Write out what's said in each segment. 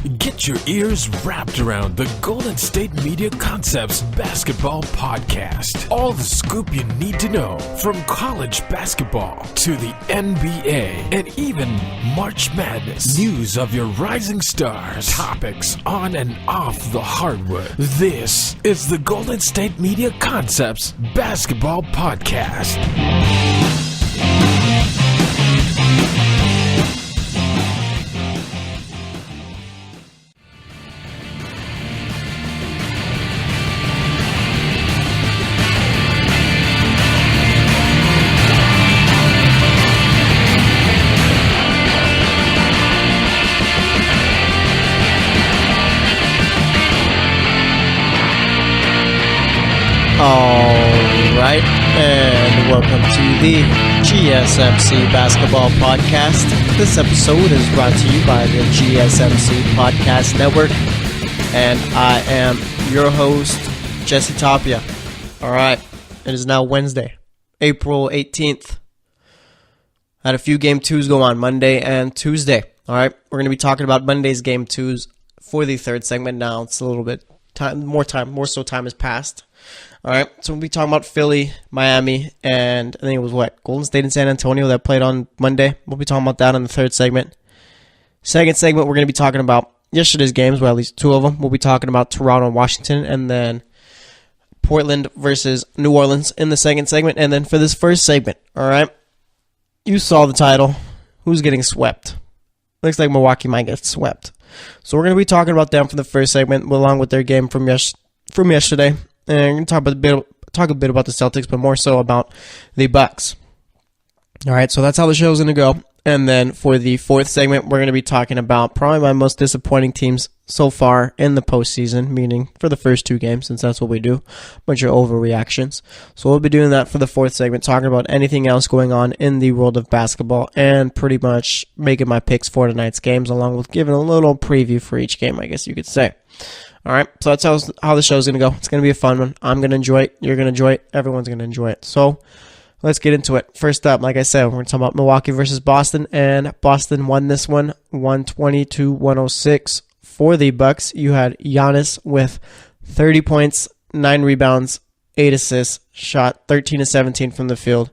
Get your ears wrapped around the Golden State Media Concepts Basketball Podcast. All the scoop you need to know, from college basketball to the NBA and even March Madness. News of your rising stars, topics on and off the hardwood. This is the Golden State Media Concepts Basketball Podcast. Alright, and welcome to the GSMC Basketball Podcast. This episode is brought to you by the GSMC Podcast Network, and I am your host, Jesse Tapia. Alright, it is now Wednesday, April 18th. Had a few game twos go on Monday and Tuesday. Alright, we're going to be talking about Monday's game twos for the third segment now. It's a little bit more time has passed. All right, so we'll be talking about Philly, Miami, and I think it was Golden State and San Antonio that played on Monday. We'll be talking about that in the third segment. Second segment, we're going to be talking about yesterday's games, well, at least two of them. We'll be talking about Toronto and Washington, and then Portland versus New Orleans in the second segment. And then for this first segment, all right, you saw the title. Who's getting swept? Looks like Milwaukee might get swept. So we're going to be talking about them for the first segment, along with their game from yesterday. And we're going to talk a bit about the Celtics, but more so about the Bucks. All right, so that's how the show's going to go. And then for the fourth segment, we're going to be talking about probably my most disappointing teams so far in the postseason, meaning for the first two games, since that's what we do, a bunch of overreactions. So we'll be doing that for the fourth segment, talking about anything else going on in the world of basketball, and pretty much making my picks for tonight's games, along with giving a little preview for each game, I guess you could say. All right, so that's how the show's going to go. It's going to be a fun one. I'm going to enjoy it. You're going to enjoy it. Everyone's going to enjoy it. So let's get into it. First up, like I said, we're going to talk about Milwaukee versus Boston, and Boston won this one 120-106 for the Bucks. You had Giannis with 30 points, 9 rebounds, 8 assists, shot 13 of 17 from the field.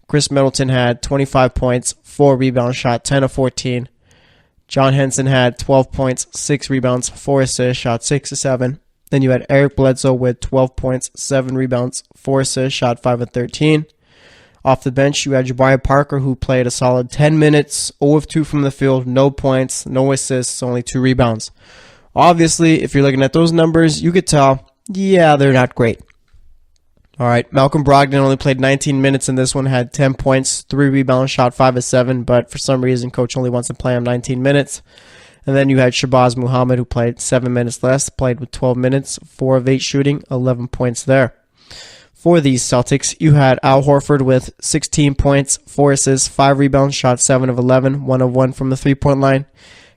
Chris Middleton had 25 points, 4 rebounds, shot 10 of 14. John Henson had 12 points, 6 rebounds, 4 assists, shot 6 of 7. Then you had Eric Bledsoe with 12 points, 7 rebounds, 4 assists, shot 5 of 13. Off the bench, you had Jabari Parker, who played a solid 10 minutes, 0 of 2 from the field, no points, no assists, only 2 rebounds. Obviously, if you're looking at those numbers, you could tell, yeah, they're not great. All right, Malcolm Brogdon only played 19 minutes in this one, had 10 points, 3 rebounds, shot 5 of 7, but for some reason, coach only wants to play him 19 minutes. And then you had Shabazz Muhammad, who played 7 minutes less, played with 12 minutes, 4 of 8 shooting, 11 points there. For these Celtics, you had Al Horford with 16 points, 4 assists, 5 rebounds, shot 7 of 11, 1 of 1 from the three-point line.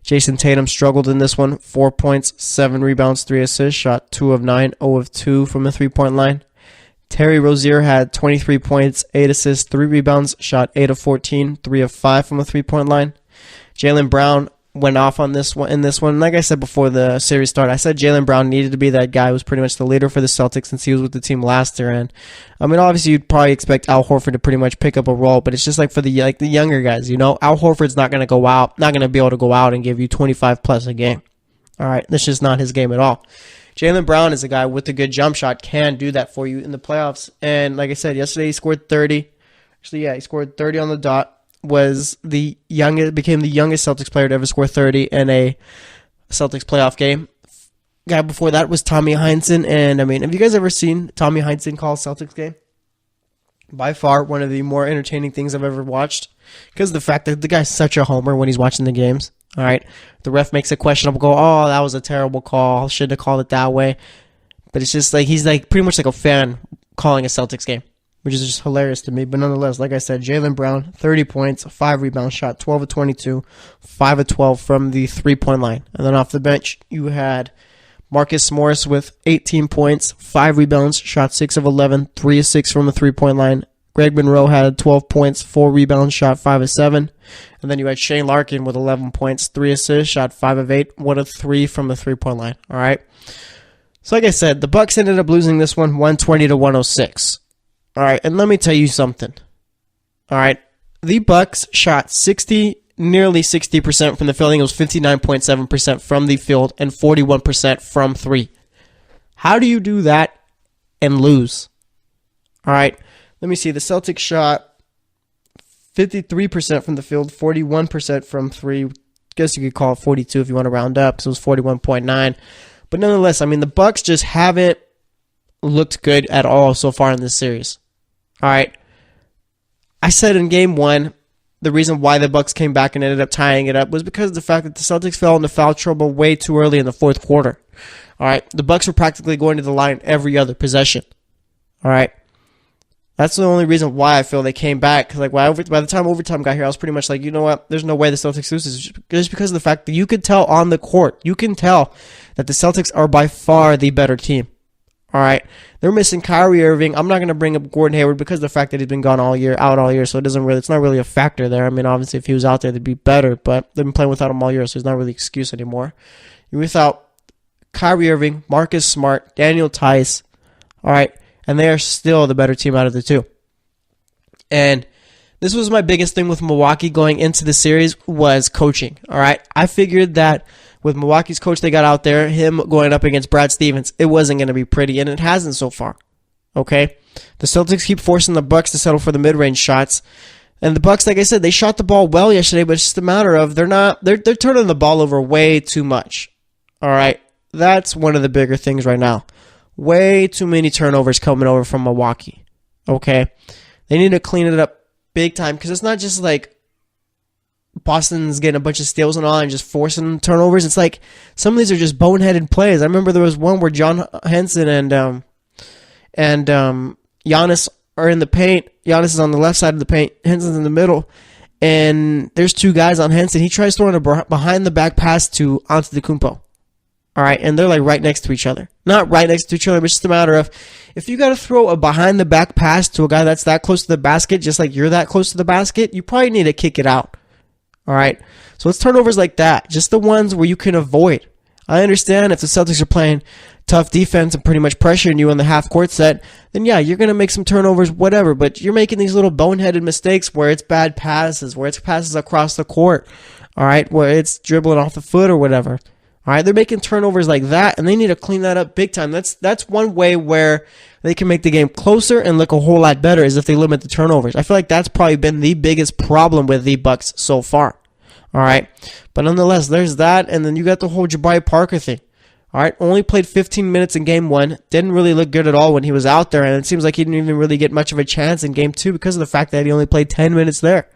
Jason Tatum struggled in this one, 4 points, 7 rebounds, 3 assists, shot 2 of 9, 0 of 2 from the three-point line. Terry Rozier had 23 points, 8 assists, 3 rebounds, shot 8 of 14, 3 of 5 from the three-point line. Jaylen Brown went off on this one. In this one, like I said before the series started, I said Jaylen Brown needed to be that guy who was pretty much the leader for the Celtics since he was with the team last year. And I mean, obviously, you'd probably expect Al Horford to pretty much pick up a role, but it's just like for the younger guys, you know, Al Horford's not going to be able to go out and give you 25 plus a game. All right, that's just not his game at all. Jaylen Brown is a guy with a good jump shot, can do that for you in the playoffs. And like I said, yesterday he scored 30. Actually, yeah, he scored 30 on the dot. Became the youngest Celtics player to ever score 30 in a Celtics playoff game. Guy before that was Tommy Heinsohn. And I mean, have you guys ever seen Tommy Heinsohn call a Celtics game? By far, one of the more entertaining things I've ever watched. Because of the fact that the guy's such a homer when he's watching the games. All right, the ref makes a questionable call. Oh, that was a terrible call. Shouldn't have called it that way. But it's just like he's like pretty much like a fan calling a Celtics game, which is just hilarious to me. But nonetheless, like I said, Jaylen Brown, 30 points, 5 rebounds, shot 12 of 22, 5 of 12 from the three-point line. And then off the bench, you had Marcus Morris with 18 points, 5 rebounds, shot 6 of 11, 3 of 6 from the three-point line. Greg Monroe had 12 points, 4 rebounds, shot 5 of 7. And then you had Shane Larkin with 11 points, 3 assists, shot 5 of 8, 1 of 3 from the three-point line. All right. So like I said, the Bucks ended up losing this one 120 to 106. All right, and let me tell you something. All right, the Bucks shot nearly 60% from the field. I think it was 59.7% from the field and 41% from three. How do you do that and lose? All right, let me see. The Celtics shot 53% from the field, 41% from three. I guess you could call it 42 if you want to round up, because it was 41.9. But nonetheless, I mean, the Bucks just haven't looked good at all so far in this series. All right. I said in game one, the reason why the Bucks came back and ended up tying it up was because of the fact that the Celtics fell into foul trouble way too early in the fourth quarter. All right. The Bucks were practically going to the line every other possession. All right. That's the only reason why I feel they came back. Because like by the time overtime got here, I was pretty much like, you know what? There's no way the Celtics loses, just because of the fact that you could tell on the court. You can tell that the Celtics are by far the better team. All right, they're missing Kyrie Irving. I'm not going to bring up Gordon Hayward because of the fact that he's been gone all year, so it's not really a factor there. I mean, obviously, if he was out there, they'd be better, but they've been playing without him all year, so it's not really an excuse anymore. You're without Kyrie Irving, Marcus Smart, Daniel Tice, all right, and they are still the better team out of the two. And this was my biggest thing with Milwaukee going into the series was coaching. All right, I figured that with Milwaukee's coach they got out there, him going up against Brad Stevens, it wasn't going to be pretty, and it hasn't so far. Okay, the Celtics keep forcing the Bucks to settle for the mid-range shots, and the Bucks, like I said, they shot the ball well yesterday, but it's just a matter of they're turning the ball over way too much. All right, that's one of the bigger things right now. Way too many turnovers coming over from Milwaukee. Okay, they need to clean it up big time, because it's not just like Boston's getting a bunch of steals and all and just forcing turnovers. It's like some of these are just boneheaded plays. I remember there was one where John Henson and Giannis are in the paint. Giannis is on the left side of the paint. Henson's in the middle. And there's two guys on Henson. He tries throwing a behind-the-back pass to Antetokounmpo. All right, and they're like right next to each other. Not right next to each other, but it's just a matter of if you got to throw a behind-the-back pass to a guy that's that close to the basket, just like you're that close to the basket, you probably need to kick it out. All right, so it's turnovers like that, just the ones where you can avoid. I understand if the Celtics are playing tough defense and pretty much pressuring you on the half-court set, then yeah, you're going to make some turnovers, whatever, but you're making these little boneheaded mistakes where it's bad passes, where it's passes across the court, all right, where it's dribbling off the foot or whatever. All right, they're making turnovers like that, and they need to clean that up big time. That's one way where they can make the game closer and look a whole lot better is if they limit the turnovers. I feel like that's probably been the biggest problem with the Bucks so far. All right, but nonetheless, there's that, and then you got the whole Jabari Parker thing. All right, only played 15 minutes in Game 1, didn't really look good at all when he was out there, and it seems like he didn't even really get much of a chance in Game 2 because of the fact that he only played 10 minutes there.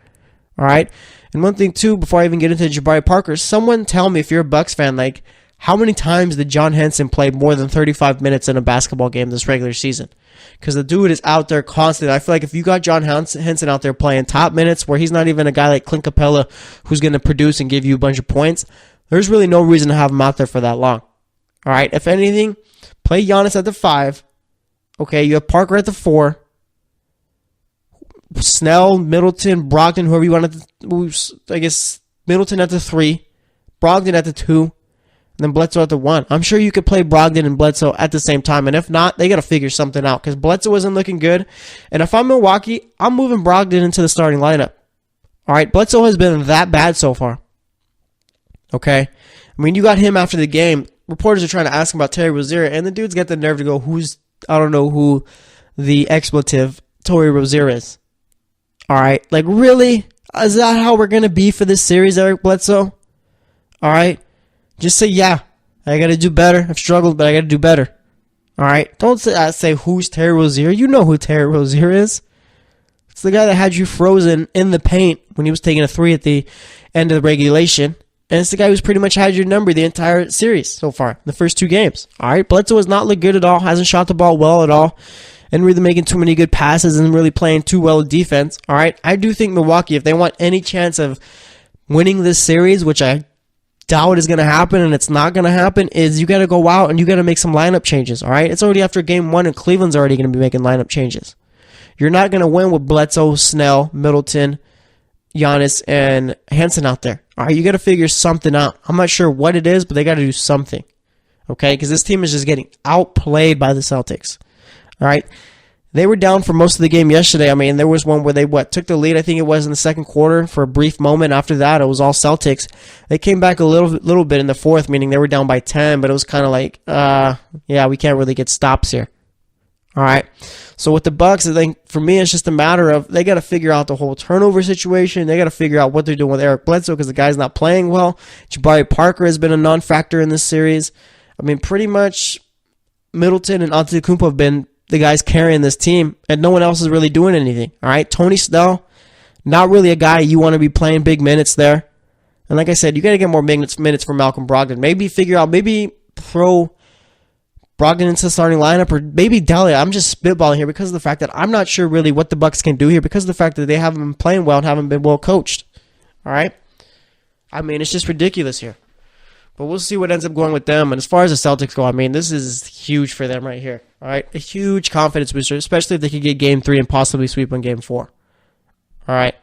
All right, and one thing too, before I even get into Jabari Parker, someone tell me if you're a Bucks fan, like, how many times did John Henson play more than 35 minutes in a basketball game this regular season? Because the dude is out there constantly. I feel like if you got John Henson out there playing top minutes where he's not even a guy like Clint Capella who's going to produce and give you a bunch of points, there's really no reason to have him out there for that long. All right, if anything, play Giannis at the 5. Okay, you have Parker at the 4. Snell, Middleton, Brogdon, whoever you want to, I guess Middleton at the 3. Brogdon at the 2. And then Bledsoe at the 1. I'm sure you could play Brogdon and Bledsoe at the same time. And if not, they got to figure something out because Bledsoe isn't looking good. And if I'm Milwaukee, I'm moving Brogdon into the starting lineup. All right, Bledsoe has been that bad so far. Okay? I mean, you got him after the game. Reporters are trying to ask him about Terry Rozier, and the dude's got the nerve to go, I don't know who the expletive Terry Rozier is. All right? Like, really? Is that how we're going to be for this series, Eric Bledsoe? All right? Just say, yeah, I got to do better. I've struggled, but I got to do better. All right? Don't say who's Terry Rozier. You know who Terry Rozier is. It's the guy that had you frozen in the paint when he was taking a 3 at the end of the regulation. And it's the guy who's pretty much had your number the entire series so far, the first 2 games. All right? Bledsoe has not looked good at all, hasn't shot the ball well at all, and really making too many good passes and really playing too well defense. All right? I do think Milwaukee, if they want any chance of winning this series, which I doubt is going to happen, and it's not going to happen, is you got to go out and you got to make some lineup changes, all right? It's already after Game 1, and Cleveland's already going to be making lineup changes. You're not going to win with Bledsoe, Snell, Middleton, Giannis, and Hansen out there. All right, you got to figure something out. I'm not sure what it is, but they got to do something. Okay, because this team is just getting outplayed by the Celtics. All right, they were down for most of the game yesterday. I mean, there was one where they took the lead. I think it was in the second quarter for a brief moment. After that, it was all Celtics. They came back a little bit in the fourth, meaning they were down by 10. But it was kind of like, yeah, we can't really get stops here. All right. So with the Bucks, I think for me, it's just a matter of they got to figure out the whole turnover situation. They got to figure out what they're doing with Eric Bledsoe because the guy's not playing well. Jabari Parker has been a non-factor in this series. I mean, pretty much Middleton and Antetokounmpo have been the guys carrying this team, and no one else is really doing anything. All right, Tony Snell, not really a guy you want to be playing big minutes there. And like I said, you got to get more minutes for Malcolm Brogdon. Maybe throw Brogdon into the starting lineup, or maybe Delia. I'm just spitballing here because of the fact that I'm not sure really what the Bucks can do here because of the fact that they haven't been playing well and haven't been well coached. All right, I mean, it's just ridiculous here. But we'll see what ends up going with them. And as far as the Celtics go, I mean, this is huge for them right here. All right, a huge confidence booster, especially if they could get Game 3 and possibly sweep on Game 4. All right.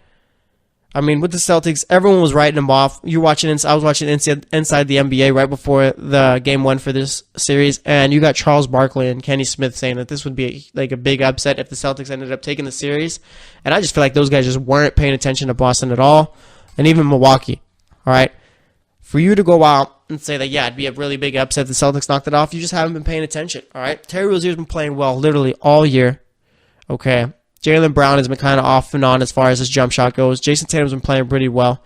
I mean, with the Celtics, everyone was writing them off. I was watching Inside the NBA right before the Game 1 for this series, and you got Charles Barkley and Kenny Smith saying that this would be a big upset if the Celtics ended up taking the series. And I just feel like those guys just weren't paying attention to Boston at all, and even Milwaukee. All right. For you to go out and say that, yeah, it'd be a really big upset if the Celtics knocked it off, you just haven't been paying attention, all right? Terry Rozier's been playing well literally all year, okay? Jaylen Brown has been kind of off and on as far as his jump shot goes. Jason Tatum's been playing pretty well.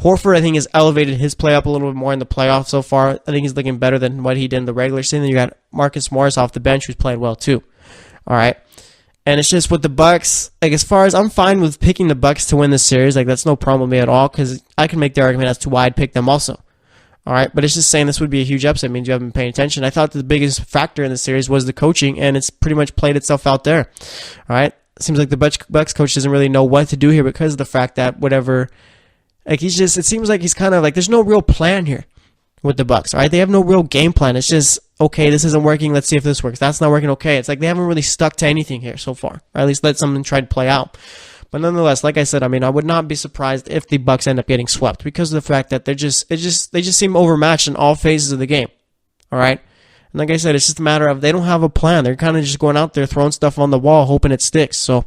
Horford, I think, has elevated his play up a little bit more in the playoffs so far. I think he's looking better than what he did in the regular season. You got Marcus Morris off the bench who's playing well too, all right? And it's just with the Bucks, as far as I'm fine with picking the Bucks to win this series, that's no problem with me at all because I can make the argument as to why I'd pick them also. All right, but it's just saying this would be a huge upset. It means you haven't been paying attention. I thought the biggest factor in the series was the coaching, and it's pretty much played itself out there. All right, it seems like the Bucks coach doesn't really know what to do here because of the fact that it seems like he's kind of there's no real plan here with the Bucks. All right, they have no real game plan. It's just, okay, this isn't working. Let's see if this works. That's not working. Okay, it's like they haven't really stuck to anything here so far, or at least let something try to play out. But nonetheless, like I said, I mean, I would not be surprised if the Bucks end up getting swept because of the fact that they just seem overmatched in all phases of the game. All right? And like I said, it's just a matter of they don't have a plan. They're kind of just going out there throwing stuff on the wall, hoping it sticks. So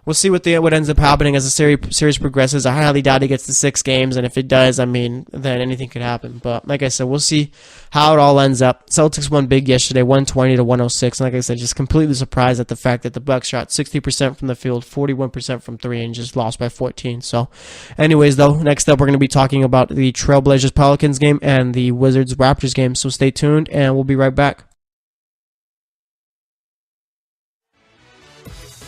we'll see what ends up happening as the series progresses. I highly doubt it gets to 6 games, and if it does, I mean, then anything could happen. But like I said, we'll see how it all ends up. Celtics won big yesterday, 120-106. And like I said, just completely surprised at the fact that the Bucks shot 60% from the field, 41% from 3, and just lost by 14. So anyways, though, next up we're going to be talking about the Trailblazers-Pelicans game and the Wizards-Raptors game. So stay tuned, and we'll be right back.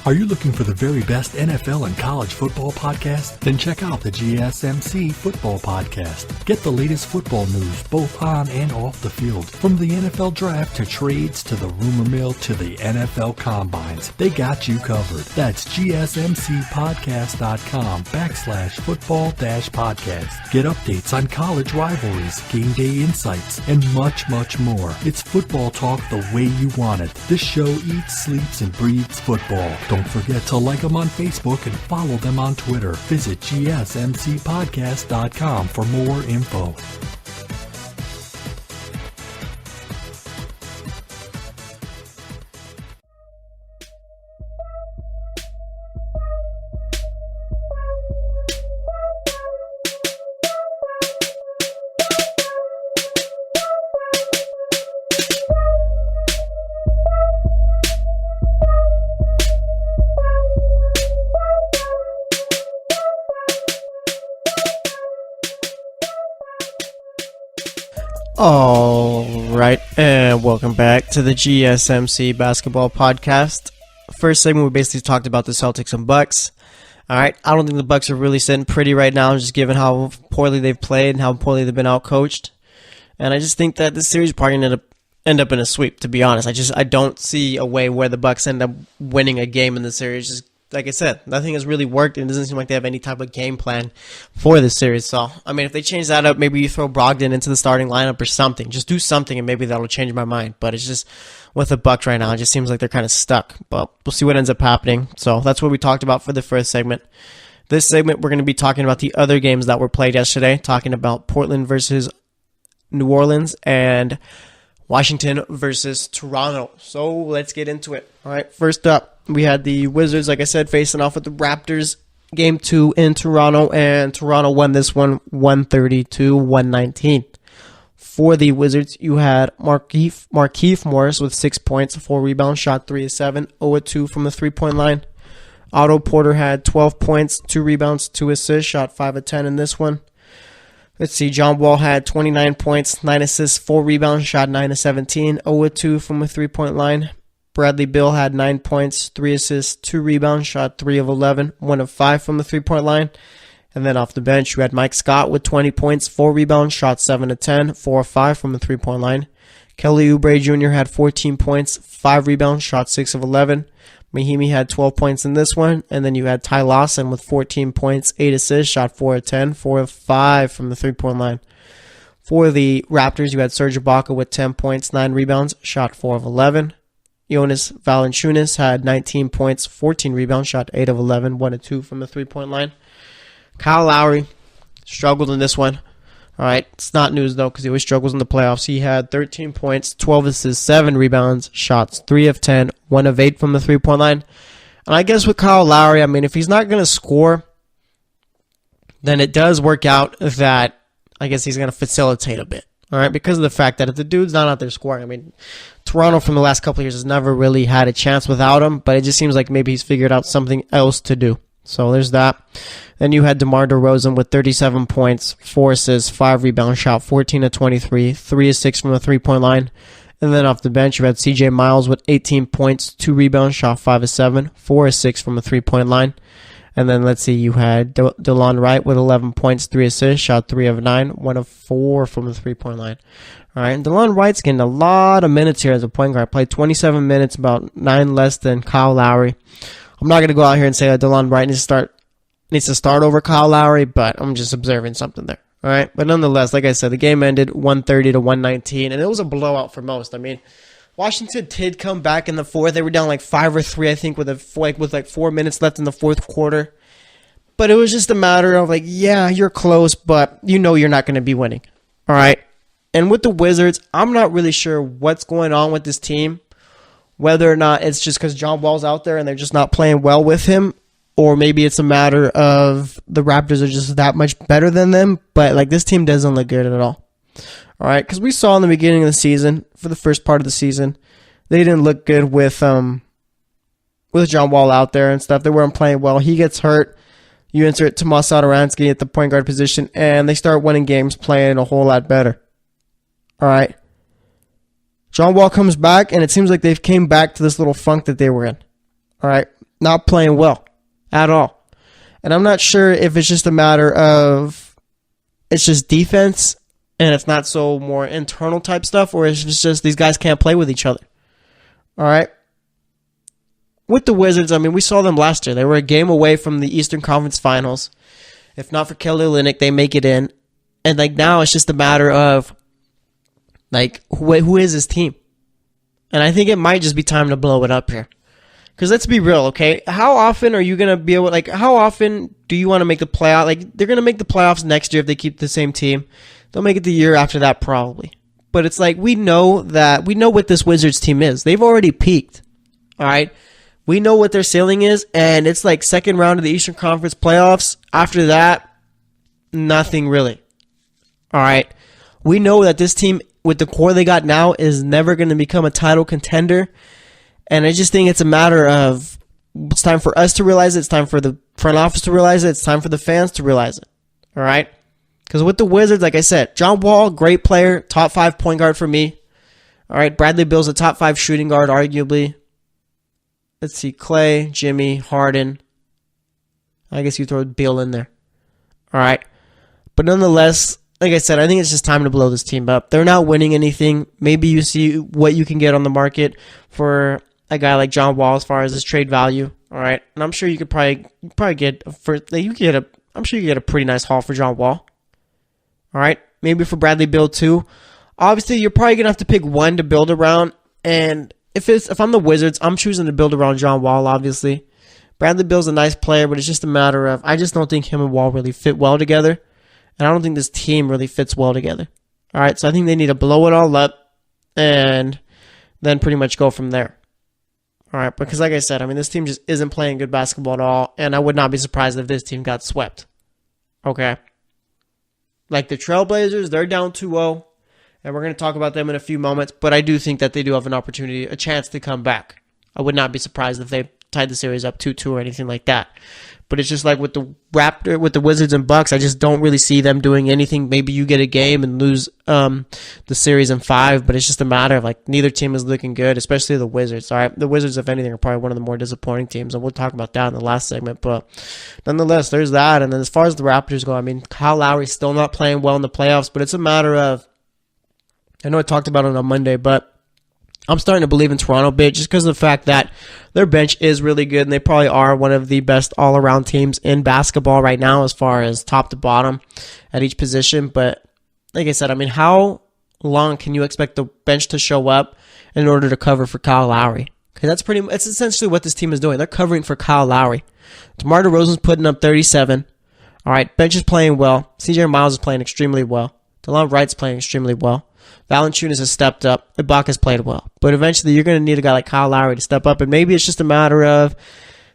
Are you looking for the very best NFL and college football podcast? Then check out the GSMC Football Podcast. Get the latest football news both on and off the field. From the NFL Draft to trades to the rumor mill to the NFL Combines, they got you covered. That's GSMCpodcast.com/football-podcast. Get updates on college rivalries, game day insights, and much, much more. It's football talk the way you want it. This show eats, sleeps, and breathes football. Don't forget to like them on Facebook and follow them on Twitter. Visit GSMCpodcast.com for more info. All right, and welcome back to the GSMC Basketball Podcast. First segment, we basically talked about the Celtics and Bucks. All right, I don't think the Bucks are really sitting pretty right now, just given how poorly they've played and how poorly they've been outcoached. And I just think that this series is probably going to end up in a sweep, to be honest. I don't see a way where the Bucks end up winning a game in the series. Just like I said, nothing has really worked, and it doesn't seem like they have any type of game plan for this series. So, I mean, if they change that up, maybe you throw Brogdon into the starting lineup or something. Just do something, and maybe that'll change my mind. But it's just, with the Bucks right now, it just seems like they're kind of stuck. But we'll see what ends up happening. So that's what we talked about for the first segment. This segment, we're going to be talking about the other games that were played yesterday, talking about Portland versus New Orleans and Washington versus Toronto. So let's get into it. All right, first up, we had the Wizards, like I said, facing off with the Raptors. Game 2 in Toronto, and Toronto won this one 130-119. For the Wizards, you had Markieff Morris with 6 points, 4 rebounds, shot 3 of 7, 0 of 2 from the three-point line. Otto Porter had 12 points, 2 rebounds, 2 assists, shot 5 of 10 in this one. Let's see, John Wall had 29 points, 9 assists, 4 rebounds, shot 9 of 17, 0 of 2 from the three-point line. Bradley Beal had 9 points, 3 assists, 2 rebounds, shot 3 of 11, 1 of 5 from the three-point line. And then off the bench, you had Mike Scott with 20 points, 4 rebounds, shot 7 of 10, 4 of 5 from the three-point line. Kelly Oubre Jr. had 14 points, 5 rebounds, shot 6 of 11. Mahimi had 12 points in this one, and then you had Ty Lawson with 14 points, 8 assists, shot 4 of 10, 4 of 5 from the three-point line. For the Raptors, you had Serge Ibaka with 10 points, 9 rebounds, shot 4 of 11. Jonas Valanciunas had 19 points, 14 rebounds, shot 8 of 11, 1 of 2 from the three-point line. Kyle Lowry struggled in this one. All right, it's not news, though, because he always struggles in the playoffs. He had 13 points, 12 assists, 7 rebounds, shots 3 of 10, 1 of 8 from the three-point line. And I guess with Kyle Lowry, I mean, if he's not going to score, then it does work out that I guess he's going to facilitate a bit. All right, because of the fact that if the dude's not out there scoring, I mean, Toronto from the last couple of years has never really had a chance without him, but it just seems like maybe he's figured out something else to do. So there's that. Then you had DeMar DeRozan with 37 points, 4 assists, 5 rebounds, shot 14 of 23, 3 of 6 from the three-point line. And then off the bench, you had CJ Miles with 18 points, 2 rebounds, shot 5 of 7, 4 of 6 from the three-point line. And then let's see, you had DeLon Wright with 11 points, 3 assists, shot 3 of 9, 1 of 4 from the three-point line. All right, and DeLon Wright's getting a lot of minutes here as a point guard. Played 27 minutes, about 9 less than Kyle Lowry. I'm not going to go out here and say that DeLon Wright needs to start over Kyle Lowry, but I'm just observing something there. All right, but nonetheless, like I said, the game ended 130-119, and it was a blowout for most. I mean, Washington did come back in the fourth. They were down like 5 or 3, I think, with 4 minutes left in the fourth quarter. But it was just a matter of like, yeah, you're close, but you know you're not going to be winning. All right, and with the Wizards, I'm not really sure what's going on with this team. Whether or not it's just because John Wall's out there and they're just not playing well with him, or maybe it's a matter of the Raptors are just that much better than them. But like this team doesn't look good at all. All right, because we saw in the beginning of the season, for the first part of the season, they didn't look good with John Wall out there and stuff. They weren't playing well. He gets hurt. You insert Tomas Satoransky at the point guard position, and they start winning games, playing a whole lot better. All right. John Wall comes back, and it seems like they've came back to this little funk that they were in. All right, not playing well at all. And I'm not sure if it's just a matter of it's just defense and it's not so more internal type stuff, or if it's just these guys can't play with each other. All right. With the Wizards, I mean, we saw them last year. They were a game away from the Eastern Conference Finals. If not for Kelly Olynyk, they make it in. And like now, it's just a matter of like, who is his team? And I think it might just be time to blow it up here. Because let's be real, okay? How often are you going to be able, like, how often do you want to make the playoff? Like, they're going to make the playoffs next year if they keep the same team. They'll make it the year after that probably. But it's like, we know what this Wizards team is. They've already peaked, all right? We know what their ceiling is, and it's like second round of the Eastern Conference playoffs. After that, nothing really, all right? We know that this team, with the core they got now, is never going to become a title contender. And I just think it's a matter of it's time for us to realize it. It's time for the front office to realize it. It's time for the fans to realize it. All right? Because with the Wizards, like I said, John Wall, great player, top 5 point guard for me. All right, Bradley Beal's a top 5 shooting guard, arguably. Let's see, Clay, Jimmy, Harden. I guess you throw Beal in there. All right. But nonetheless, like I said, I think it's just time to blow this team up. They're not winning anything. Maybe you see what you can get on the market for a guy like John Wall as far as his trade value. All right, and I'm sure you could probably get I'm sure you get a pretty nice haul for John Wall. All right, maybe for Bradley Beal too. Obviously, you're probably gonna have to pick one to build around, and if I'm the Wizards, I'm choosing to build around John Wall. Obviously, Bradley Beal's a nice player, but it's just a matter of I just don't think him and Wall really fit well together, and I don't think this team really fits well together. All right, so I think they need to blow it all up and then pretty much go from there. All right, because like I said, I mean, this team just isn't playing good basketball at all, and I would not be surprised if this team got swept. Okay? Like the Trailblazers, they're down 2-0, and we're going to talk about them in a few moments, but I do think that they do have an opportunity, a chance to come back. I would not be surprised if they tied the series up 2-2 or anything like that. But it's just like with the Wizards and Bucks, I just don't really see them doing anything. Maybe you get a game and lose the series in 5, but it's just a matter of like neither team is looking good, especially the Wizards. All right, the Wizards, if anything, are probably one of the more disappointing teams, and we'll talk about that in the last segment. But nonetheless, there's that. And then as far as the Raptors go, I mean, Kyle Lowry's still not playing well in the playoffs, but it's a matter of, I know I talked about it on Monday, but I'm starting to believe in Toronto a bit just because of the fact that their bench is really good and they probably are one of the best all-around teams in basketball right now as far as top to bottom at each position. But like I said, I mean, how long can you expect the bench to show up in order to cover for Kyle Lowry? Okay, that's essentially what this team is doing. They're covering for Kyle Lowry. DeMar DeRozan's putting up 37. All right, bench is playing well. CJ Miles is playing extremely well. DeLon Wright's playing extremely well. Valanciunas has stepped up. Ibaka's played well. But eventually you're going to need a guy like Kyle Lowry to step up. And maybe it's just a matter of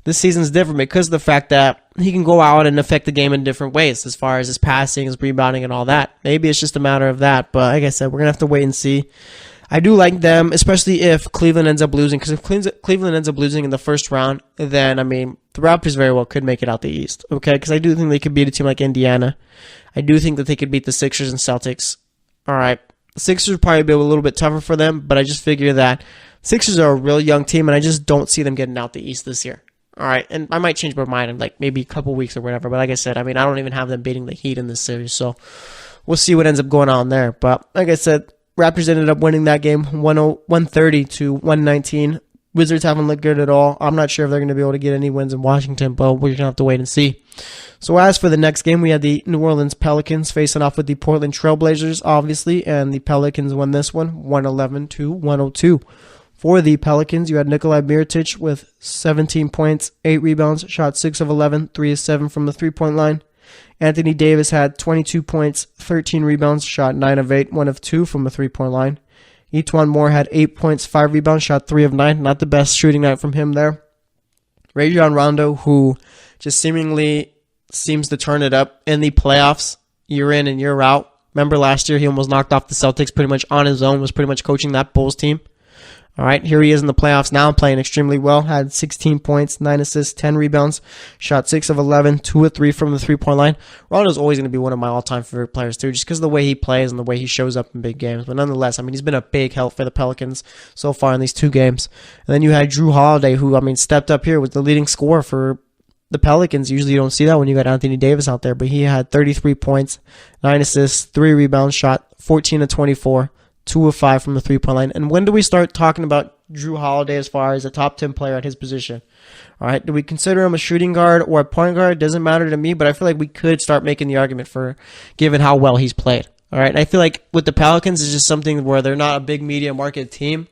this season's different because of the fact that he can go out and affect the game in different ways as far as his passing, his rebounding, and all that. Maybe it's just a matter of that. But like I said, we're going to have to wait and see. I do like them, especially if Cleveland ends up losing. Because if Cleveland ends up losing in the first round, then, I mean, the Raptors very well could make it out the East. Okay? Because I do think they could beat a team like Indiana. I do think that they could beat the Sixers and Celtics. All right. The Sixers would probably be a little bit tougher for them, but I just figure that Sixers are a real young team, and I just don't see them getting out the East this year. All right, and I might change my mind in like maybe a couple weeks or whatever, but like I said, I mean, I don't even have them beating the Heat in this series, so we'll see what ends up going on there. But like I said, Raptors ended up winning that game 130 to 119. Wizards haven't looked good at all. I'm not sure if they're going to be able to get any wins in Washington, but we're going to have to wait and see. So as for the next game, we had the New Orleans Pelicans facing off with the Portland Trailblazers, obviously, and the Pelicans won this one 111 to 102. For the Pelicans, you had Nikolai Mirotic with 17 points, 8 rebounds, shot 6 of 11, 3 of 7 from the three-point line. Anthony Davis had 22 points, 13 rebounds, shot 9 of 8, 1 of 2 from the three-point line. Etuan Moore had 8 points, 5 rebounds, shot 3 of 9. Not the best shooting night from him there. Rajon Rondo, who just seemingly seems to turn it up in the playoffs year in and year out. Remember last year he almost knocked off the Celtics pretty much on his own, was pretty much coaching that Bulls team. All right, here he is in the playoffs now, playing extremely well. Had 16 points, 9 assists, 10 rebounds, shot 6 of 11, 2 of 3 from the three-point line. Rondo's always going to be one of my all-time favorite players too, just because of the way he plays and the way he shows up in big games. But nonetheless, I mean, he's been a big help for the Pelicans so far in these 2 games. And then you had Drew Holiday, who, I mean, stepped up here with the leading scorer for the Pelicans. Usually you don't see that when you got Anthony Davis out there, but he had 33 points, 9 assists, 3 rebounds, shot 14 of 24, 2 of 5 from the three-point line. And when do we start talking about Drew Holiday as far as a top 10 player at his position? All right, do we consider him a shooting guard or a point guard? Doesn't matter to me, but I feel like we could start making the argument for given how well he's played. All right, and I feel like with the Pelicans, it's just something where they're not a big media market team.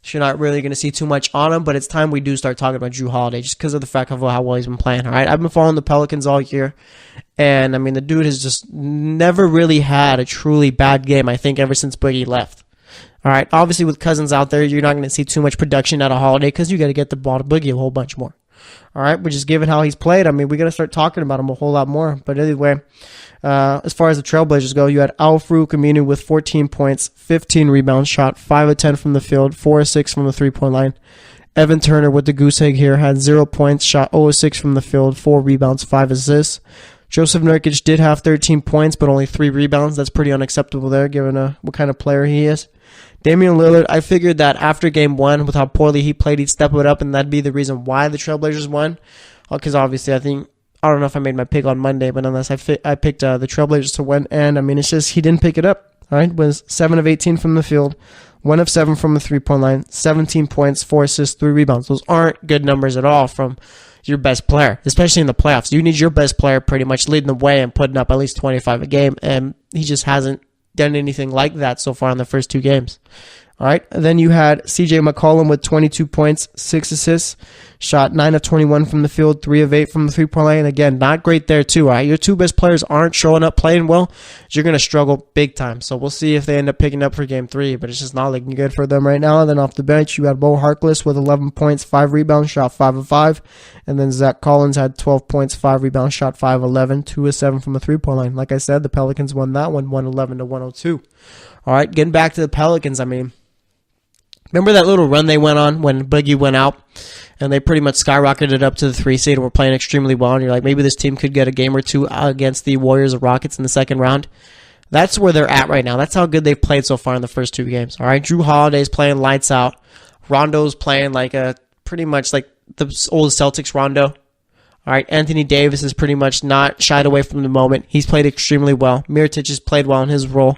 So you're not really going to see too much on him, but it's time we do start talking about Drew Holiday just because of the fact of how well he's been playing. All right, I've been following the Pelicans all year, and I mean, the dude has just never really had a truly bad game, I think, ever since Boogie left. All right, obviously with Cousins out there, you're not going to see too much production out of Holiday because you got to get the ball to Boogie a whole bunch more. All right, but just given how he's played, I mean, we got to start talking about him a whole lot more. But anyway, as far as the Trailblazers go, you had Al-Farouq Aminu with 14 points, 15 rebounds, shot 5 of 10 from the field, 4 of 6 from the three-point line. Evan Turner with the goose egg here had 0 points, shot 0 of 6 from the field, 4 rebounds, 5 assists. Joseph Nurkic did have 13 points, but only 3 rebounds. That's pretty unacceptable there, given what kind of player he is. Damian Lillard, I figured that after game 1, with how poorly he played, he'd step it up, and that'd be the reason why the Trailblazers won. Because obviously, I don't know if I made my pick on Monday, but nonetheless, I picked the Trailblazers to win, and I mean, it's just he didn't pick it up. All right, was 7 of 18 from the field, 1 of 7 from the three-point line, 17 points, 4 assists, 3 rebounds. Those aren't good numbers at all from your best player, especially in the playoffs. You need your best player pretty much leading the way and putting up at least 25 a game, and he just hasn't done anything like that so far in the first 2 games. All right, and then you had CJ McCollum with 22 points, 6 assists, shot 9 of 21 from the field, 3 of 8 from the three-point line. Again, not great there too. All right, your 2 best players aren't showing up playing well. You're going to struggle big time. So we'll see if they end up picking up for game 3, but it's just not looking good for them right now. And then off the bench, you had Bo Harkless with 11 points, 5 rebounds, shot 5 of 5. And then Zach Collins had 12 points, 5 rebounds, shot 5 of 11, 2 of 7 from the three-point line. Like I said, the Pelicans won that one, 111 to 102. All right, getting back to the Pelicans, remember that little run they went on when Boogie went out and they pretty much skyrocketed up to the 3 seed and were playing extremely well, and you're like, maybe this team could get a game or 2 against the Warriors or Rockets in the second round? That's where they're at right now. That's how good they've played so far in the first 2 games. All right, Drew Holiday's playing lights out. Rondo's playing pretty much like the old Celtics Rondo. All right, Anthony Davis is pretty much not shied away from the moment. He's played extremely well. Mirotic has played well in his role.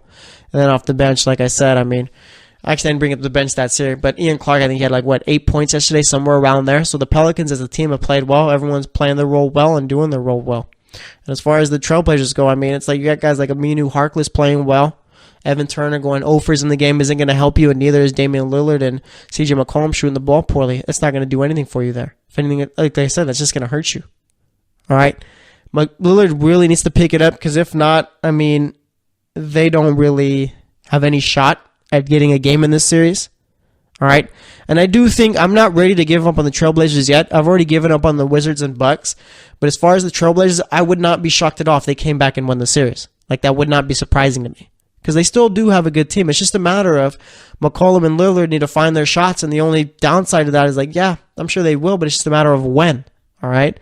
And then off the bench, like I said, actually, I didn't bring up the bench stats here, but Ian Clark, I think he had 8 points yesterday, somewhere around there. So the Pelicans as a team have played well. Everyone's playing their role well and doing their role well. And as far as the Trailblazers go, it's like you got guys like Aminu Harkless playing well. Evan Turner going offers in the game isn't going to help you, and neither is Damian Lillard and CJ McCollum shooting the ball poorly. It's not going to do anything for you there. If anything, like I said, that's just going to hurt you. All right? Lillard really needs to pick it up, because if not, they don't really have any shot at getting a game in this series. All right. And I do think I'm not ready to give up on the Trailblazers yet. I've already given up on the Wizards and Bucks. But as far as the Trailblazers, I would not be shocked at all if they came back and won the series. That would not be surprising to me. Because they still do have a good team. It's just a matter of McCollum and Lillard need to find their shots. And the only downside of that is yeah, I'm sure they will, but it's just a matter of when. All right.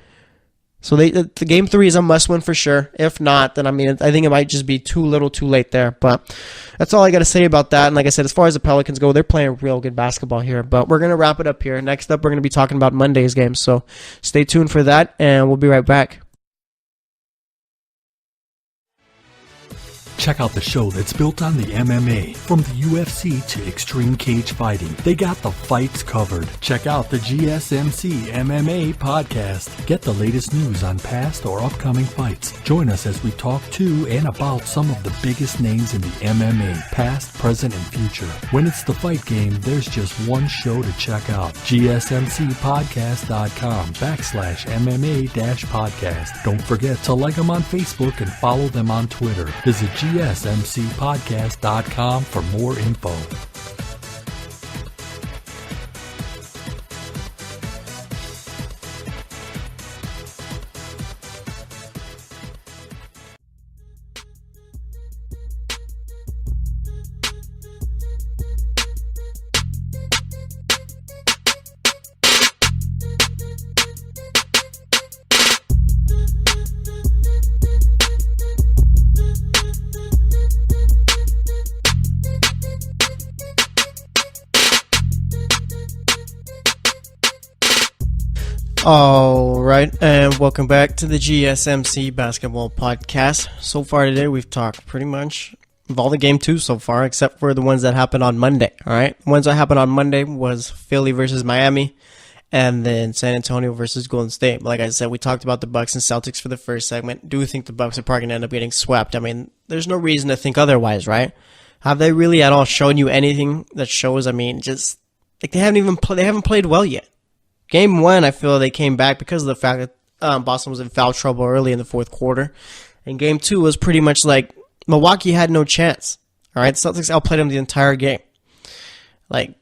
So the game 3 is a must-win for sure. If not, then I think it might just be too little too late there. But that's all I got to say about that. And like I said, as far as the Pelicans go, they're playing real good basketball here. But we're going to wrap it up here. Next up, we're going to be talking about Monday's game. So stay tuned for that, and we'll be right back. Check out the show that's built on the MMA. From the UFC to extreme cage fighting, they got the fights covered. Check out the GSMC MMA podcast. Get the latest news on past or upcoming fights. Join us as we talk to and about some of the biggest names in the MMA, past, present, and future. When it's the fight game, there's just one show to check out. GSMCpodcast.com/MMA-podcast. Don't forget to like them on Facebook and follow them on Twitter. Visit GSMCpodcast.com for more info. All right, and welcome back to the GSMC Basketball Podcast. So far today, we've talked pretty much of all the game 2 so far, except for the ones that happened on Monday. All right, the ones that happened on Monday was Philly versus Miami, and then San Antonio versus Golden State. Like I said, we talked about the Bucks and Celtics for the first segment. Do think the Bucks are probably going to end up getting swept. There's no reason to think otherwise, right? Have they really at all shown you anything that shows? Just they haven't played well yet. Game 1, I feel they came back because of the fact that Boston was in foul trouble early in the fourth quarter. And Game 2 was pretty much like Milwaukee had no chance. All right, the Celtics outplayed them the entire game. I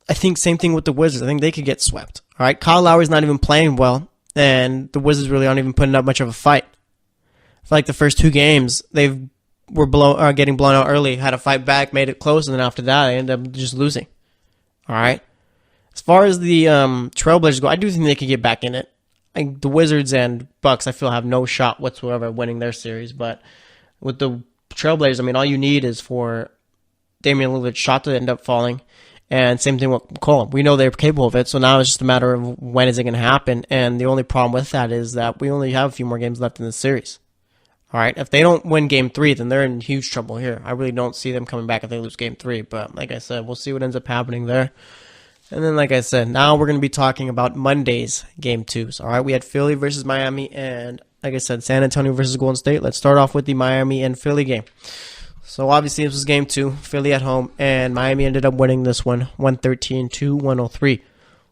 think same thing with the Wizards. I think they could get swept. All right, Kyle Lowry's not even playing well, and the Wizards really aren't even putting up much of a fight. I feel like the first 2 games, they were getting blown out early, had to fight back, made it close, and then after that, they ended up just losing. All right. As far as the Trailblazers go, I do think they could get back in it. The Wizards and Bucks, I feel, have no shot whatsoever at winning their series. But with the Trailblazers, all you need is for Damian Lillard's shot to end up falling. And same thing with McCollum. We know they're capable of it, so now it's just a matter of when is it going to happen. And the only problem with that is that we only have a few more games left in the series. All right, if they don't win game 3, then they're in huge trouble here. I really don't see them coming back if they lose game 3. But like I said, we'll see what ends up happening there. And then, like I said, now we're going to be talking about Monday's game 2s. All right, we had Philly versus Miami, and like I said, San Antonio versus Golden State. Let's start off with the Miami and Philly game. So obviously this was game 2, Philly at home, and Miami ended up winning this one, 113-103.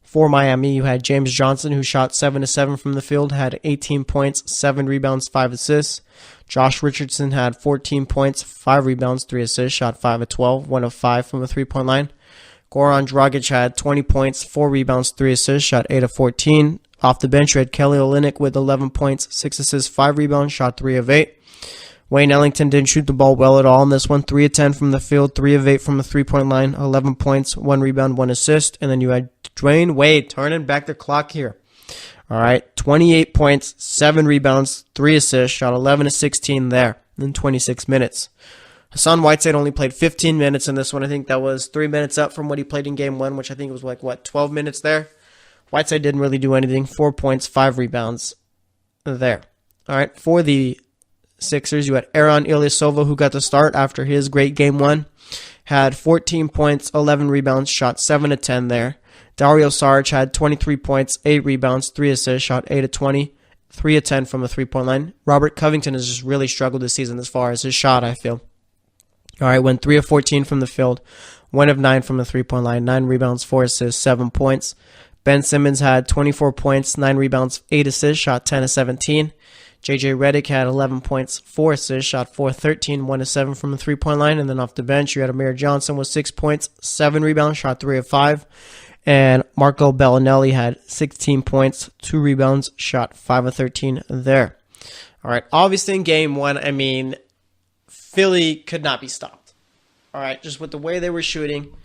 For Miami, you had James Johnson, who shot 7-7 from the field, had 18 points, 7 rebounds, 5 assists. Josh Richardson had 14 points, 5 rebounds, 3 assists, shot 5 of 12, 1 of 5 from the three-point line. Goran Dragic had 20 points, 4 rebounds, 3 assists, shot 8 of 14. Off the bench, you had Kelly Olynyk with 11 points, 6 assists, 5 rebounds, shot 3 of 8. Wayne Ellington didn't shoot the ball well at all in this one. 3 of 10 from the field, 3 of 8 from the three-point line, 11 points, 1 rebound, 1 assist. And then you had Dwayne Wade turning back the clock here. All right, 28 points, 7 rebounds, 3 assists, shot 11 of 16 there in 26 minutes. Hassan Whiteside only played 15 minutes in this one. I think that was 3 minutes up from what he played in game 1, which I think was 12 minutes there. Whiteside didn't really do anything. 4 points, 5 rebounds there. All right, for the Sixers, you had Aaron Ilyasova, who got the start after his great game 1. Had 14 points, 11 rebounds, shot 7 of 10 there. Dario Saric had 23 points, 8 rebounds, 3 assists, shot 8 of 20, 3 of 10 from the three-point line. Robert Covington has just really struggled this season as far as his shot, I feel. All right, went 3 of 14 from the field, 1 of 9 from the three-point line, 9 rebounds, 4 assists, 7 points. Ben Simmons had 24 points, 9 rebounds, 8 assists, shot 10 of 17. JJ Redick had 11 points, 4 assists, shot 4 of 13, 1 of 7 from the three-point line. And then off the bench, you had Amir Johnson with 6 points, 7 rebounds, shot 3 of 5. And Marco Bellinelli had 16 points, 2 rebounds, shot 5 of 13 there. All right, obviously in game 1, Philly could not be stopped. All right, just with the way they were shooting,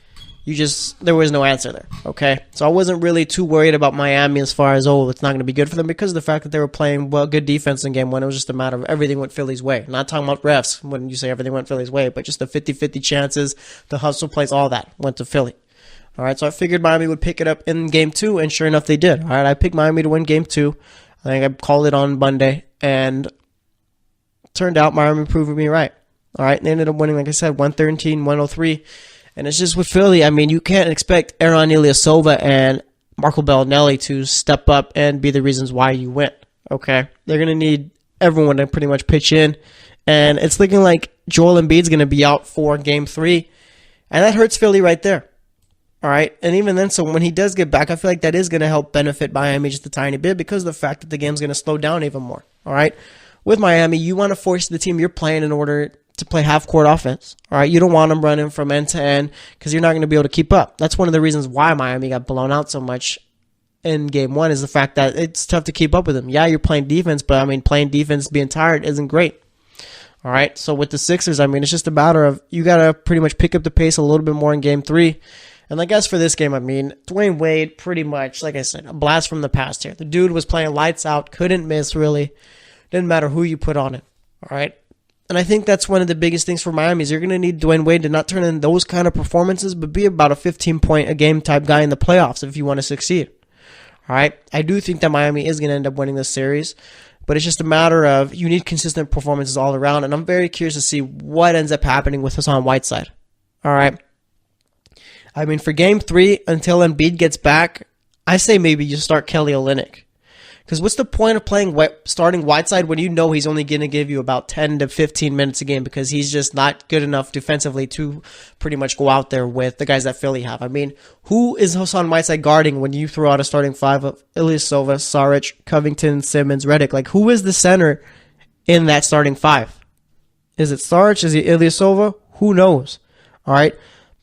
there was no answer there, okay? So I wasn't really too worried about Miami as far as, it's not going to be good for them because of the fact that they were playing good defense in game 1. It was just a matter of everything went Philly's way. Not talking about refs when you say everything went Philly's way, but just the 50-50 chances, the hustle plays, all that went to Philly. All right, so I figured Miami would pick it up in game 2, and sure enough, they did. All right, I picked Miami to win game 2. I think I called it on Monday, and turned out Miami proved me right. All right, and they ended up winning, like I said, 113-103. And it's just with Philly, you can't expect Aaron Ilyasova and Marco Bellinelli to step up and be the reasons why you win, okay? They're going to need everyone to pretty much pitch in. And it's looking like Joel Embiid's going to be out for game 3. And that hurts Philly right there. All right, and even then, so when he does get back, I feel like that is going to help benefit Miami just a tiny bit because of the fact that the game's going to slow down even more. All right, with Miami, you want to force the team you're playing in order to play half-court offense. All right, you don't want them running from end to end because you're not going to be able to keep up. That's one of the reasons why Miami got blown out so much in game 1 is the fact that it's tough to keep up with them. Yeah, you're playing defense, but playing defense being tired isn't great. All right, so with the Sixers, it's just a matter of you got to pretty much pick up the pace a little bit more in game 3. And I guess for this game, Dwayne Wade pretty much, like I said, a blast from the past here. The dude was playing lights out, couldn't miss really. Didn't matter who you put on it. All right. And I think that's one of the biggest things for Miami is you're going to need Dwayne Wade to not turn in those kind of performances, but be about a 15-point-a-game type guy in the playoffs if you want to succeed. All right. I do think that Miami is going to end up winning this series, but it's just a matter of you need consistent performances all around. And I'm very curious to see what ends up happening with Hassan Whiteside. All right. For game 3, until Embiid gets back, I say maybe you start Kelly Olynyk. Because what's the point of starting Whiteside when you know he's only going to give you about 10 to 15 minutes a game because he's just not good enough defensively to pretty much go out there with the guys that Philly have? Who is Hassan Whiteside guarding when you throw out a starting 5 of Ilyasova, Saric, Covington, Simmons, Redick? Who is the center in that starting 5? Is it Saric? Is it Ilyasova? Who knows? All right.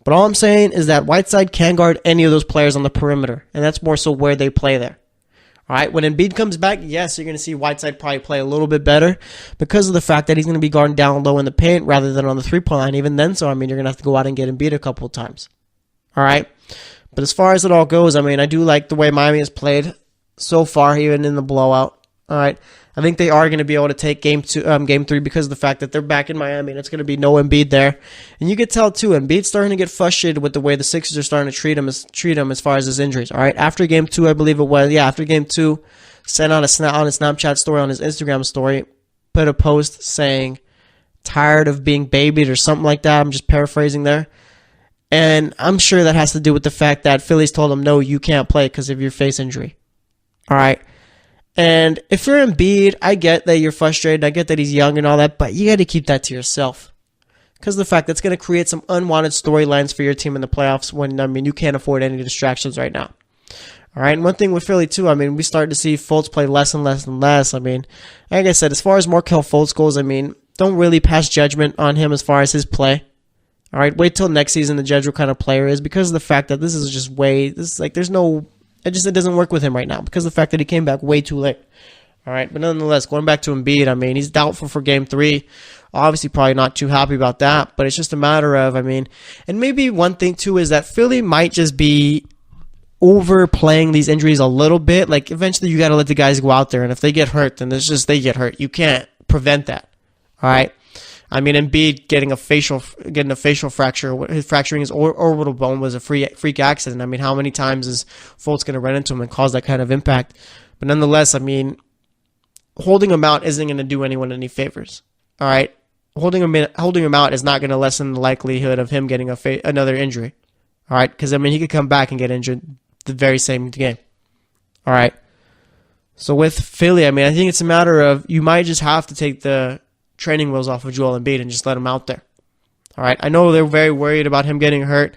But all I'm saying is that Whiteside can guard any of those players on the perimeter, and that's more so where they play there. All right, when Embiid comes back, yes, you're going to see Whiteside probably play a little bit better because of the fact that he's going to be guarding down low in the paint rather than on the three-point line. Even then, you're going to have to go out and get Embiid a couple of times. All right, but as far as it all goes, I do like the way Miami has played so far, even in the blowout. All right, I think they are going to be able to take game 3 because of the fact that they're back in Miami and it's going to be no Embiid there. And you can tell too, Embiid's starting to get frustrated with the way the Sixers are starting to treat him as far as his injuries. All right, after game 2, I believe it was. Yeah, after game 2, sent out on his Snapchat story, on his Instagram story, put a post saying, tired of being babied or something like that. I'm just paraphrasing there. And I'm sure that has to do with the fact that Phillies told him, no, you can't play because of your face injury. All right. And if you're Embiid, I get that you're frustrated. I get that he's young and all that, but you got to keep that to yourself. Because of the fact that's going to create some unwanted storylines for your team in the playoffs when, you can't afford any distractions right now. All right. And one thing with Philly, too, we started to see Fultz play less and less and less. Like I said, as far as Markelle Fultz goes, don't really pass judgment on him as far as his play. All right. Wait till next season to judge what kind of player he is, because of the fact that it doesn't work with him right now because of the fact that he came back way too late. All right. But nonetheless, going back to Embiid, he's doubtful for game 3. Obviously, probably not too happy about that, but it's just a matter of, and maybe one thing too is that Philly might just be overplaying these injuries a little bit. Like, eventually you got to let the guys go out there, and if they get hurt, then they get hurt. You can't prevent that. All right. Embiid getting a facial fracture, fracturing his orbital bone was a freak accident. How many times is Fultz going to run into him and cause that kind of impact? But nonetheless, holding him out isn't going to do anyone any favors. All right. Holding him out is not going to lessen the likelihood of him getting another injury. All right. Because, he could come back and get injured the very same game. All right. So with Philly, I think it's a matter of you might just have to take the training wheels off of Joel Embiid and just let him out there. All right. I know they're very worried about him getting hurt.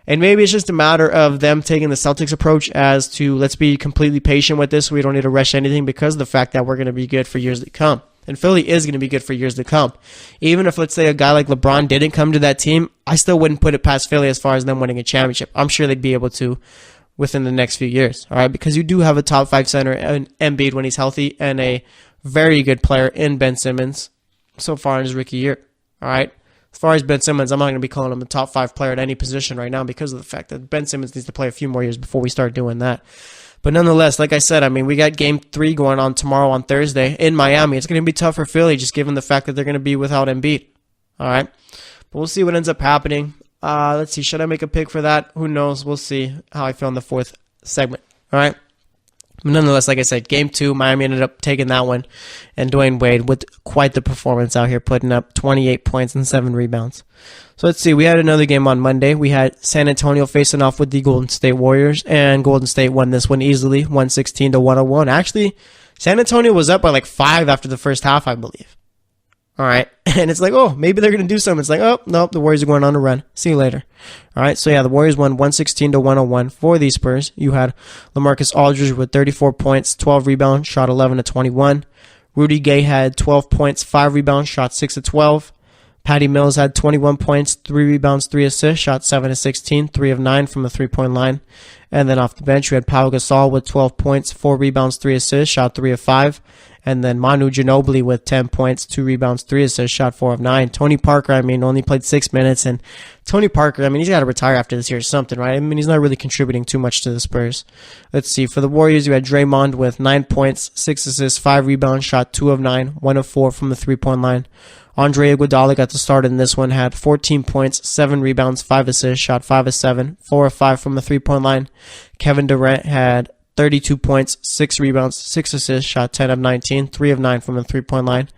And maybe it's just a matter of them taking the Celtics approach as to, let's be completely patient with this. So we don't need to rush anything because of the fact that we're going to be good for years to come. And Philly is going to be good for years to come. Even if, let's say, a guy like LeBron didn't come to that team, I still wouldn't put it past Philly as far as them winning a championship. I'm sure they'd be able to within the next few years. All right, because you do have a top 5 center in Embiid when he's healthy and a very good player in Ben Simmons so far in his rookie year. All right. As far as Ben Simmons, I'm not going to be calling him a top 5 player at any position right now because of the fact that Ben Simmons needs to play a few more years before we start doing that. But nonetheless, like I said, we got game 3 going on tomorrow on Thursday in Miami. It's going to be tough for Philly just given the fact that they're going to be without Embiid. All right. But we'll see what ends up happening. Let's see. Should I make a pick for that? Who knows? We'll see how I feel in the 4th segment. All right. But nonetheless, like I said, game 2, Miami ended up taking that one. And Dwayne Wade with quite the performance out here, putting up 28 points and 7 rebounds. So let's see. We had another game on Monday. We had San Antonio facing off with the Golden State Warriors. And Golden State won this one easily, 116-101. Actually, San Antonio was up by like 5 after the first half, I believe. All right. And it's like, oh, maybe they're going to do something. It's like, oh, nope, the Warriors are going on a run. See you later. All right. So, yeah, the Warriors won 116-101 for the Spurs. You had LaMarcus Aldridge with 34 points, 12 rebounds, shot 11 of 21. Rudy Gay had 12 points, 5 rebounds, shot 6 of 12. Patty Mills had 21 points, 3 rebounds, 3 assists, shot 7 of 16, 3 of 9 from the three-point line. And then off the bench, you had Pau Gasol with 12 points, 4 rebounds, 3 assists, shot 3 of 5. And then Manu Ginobili with 10 points, 2 rebounds, 3 assists, shot 4 of 9. Tony Parker, only played 6 minutes. And Tony Parker, he's got to retire after this year or something, right? He's not really contributing too much to the Spurs. Let's see. For the Warriors, you had Draymond with 9 points, 6 assists, 5 rebounds, shot 2 of 9, 1 of 4 from the three-point line. Andre Iguodala got the start in this one, had 14 points, 7 rebounds, 5 assists, shot 5 of 7, 4 of 5 from the three-point line. Kevin Durant had 32 points, 6 rebounds, 6 assists, shot 10 of 19, 3 of 9 from the three-point line.